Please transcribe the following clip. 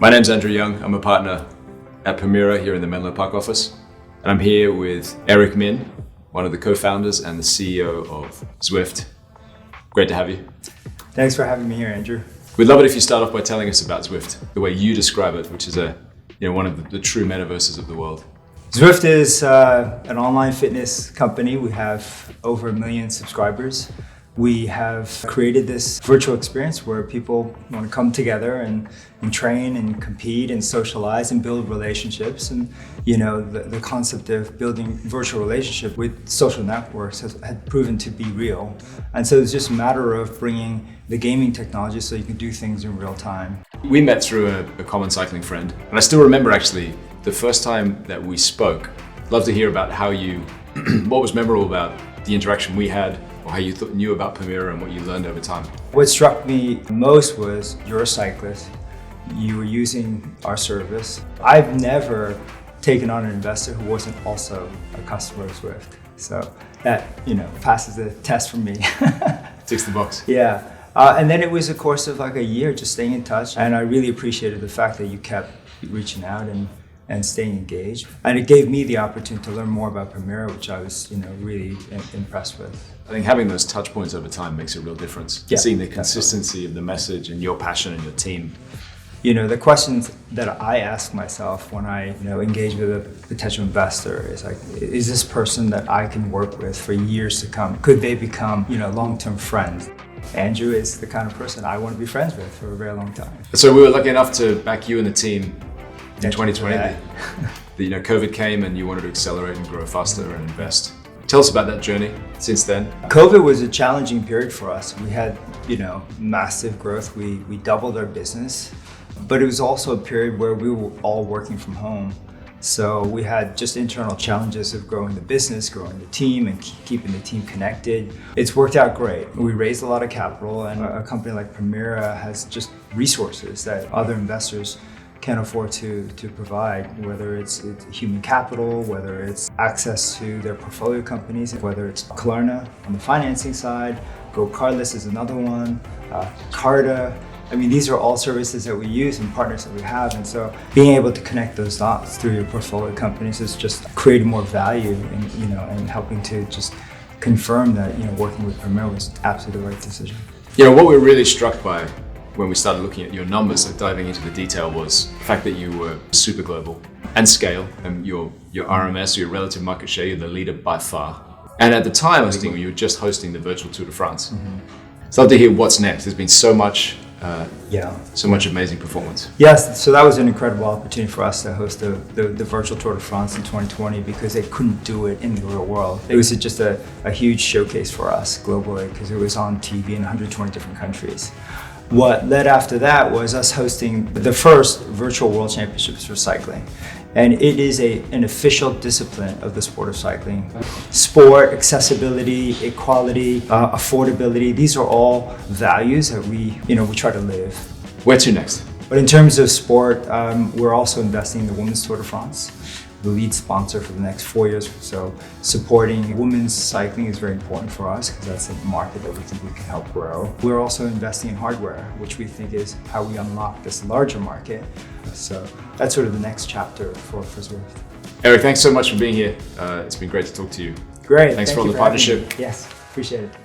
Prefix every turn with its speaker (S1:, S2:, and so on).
S1: My name's Andrew Young. I'm a partner at Permira here in the Menlo Park office. And I'm here with Eric Min, one of the co-founders and the CEO of Zwift. Great to have you.
S2: Thanks for having me here, Andrew.
S1: We'd love it if you start off by telling us about Zwift, the way you describe it, which is one of the true metaverses of the world.
S2: Zwift is an online fitness company. We have over 1 million subscribers. We have created this virtual experience where people want to come together and train and compete and socialize and build relationships. And the concept of building virtual relationship with social networks had proven to be real. And so it's just a matter of bringing the gaming technology so you can do things in real time.
S1: We met through a common cycling friend, and I still remember actually the first time that we spoke. I'd love to hear about what was memorable about the interaction we had, or how you knew about Permira and what you learned over time.
S2: What struck me most was you're a cyclist. You were using our service. I've never taken on an investor who wasn't also a customer of Zwift. So that, passes the test for me.
S1: Ticks the box.
S2: Yeah. And then it was a course of like a year just staying in touch. And I really appreciated the fact that you kept reaching out and staying engaged. And it gave me the opportunity to learn more about Permira, which I was, really impressed with.
S1: I think having those touch points over time makes a real difference.
S2: Yeah,
S1: seeing the consistency of the message and your passion and your team.
S2: The questions that I ask myself when I, engage with a potential investor is like, is this person that I can work with for years to come? Could they become, long-term friends? Andrew is the kind of person I want to be friends with for a very long time.
S1: So we were lucky enough to back you and the team in 2020. COVID came and you wanted to accelerate and grow faster and invest. Tell us about that journey since then.
S2: COVID was a challenging period for us. We had, massive growth. We doubled our business, but it was also a period where we were all working from home. So we had just internal challenges of growing the business, growing the team, and keeping the team connected. It's worked out great. We raised a lot of capital, and a company like Permira has just resources that other investors can't afford to provide, whether it's human capital, whether it's access to their portfolio companies, whether it's Klarna on the financing side, GoCardless is another one, Carta. These are all services that we use and partners that we have. And so being able to connect those dots through your portfolio companies is just creating more value and helping to just confirm that, working with Permira was absolutely the right decision.
S1: What we're really struck by when we started looking at your numbers and diving into the detail was the fact that you were super global and scale, and your RMS, your relative market share, you're the leader by far. And at the time, I think you were just hosting the virtual Tour de France. Mm-hmm. So I'd love to hear what's next. There's been so much amazing performance.
S2: Yes, so that was an incredible opportunity for us to host the virtual Tour de France in 2020 because they couldn't do it in the real world. It was just a huge showcase for us globally because it was on TV in 120 different countries. What led after that was us hosting the first virtual world championships for cycling. And it is an official discipline of the sport of cycling. Sport, accessibility, equality, affordability, these are all values that we try to live.
S1: Where to next?
S2: But in terms of sport, we're also investing in the Women's Tour de France, the lead sponsor for the next 4 years. So supporting women's cycling is very important for us because that's a market that we think we can help grow. We're also investing in hardware, which we think is how we unlock this larger market. So that's sort of the next chapter for Zwift.
S1: Eric, thanks so much for being here. It's been great to talk to you.
S2: Great.
S1: Thanks for all the partnership.
S2: Yes, appreciate it.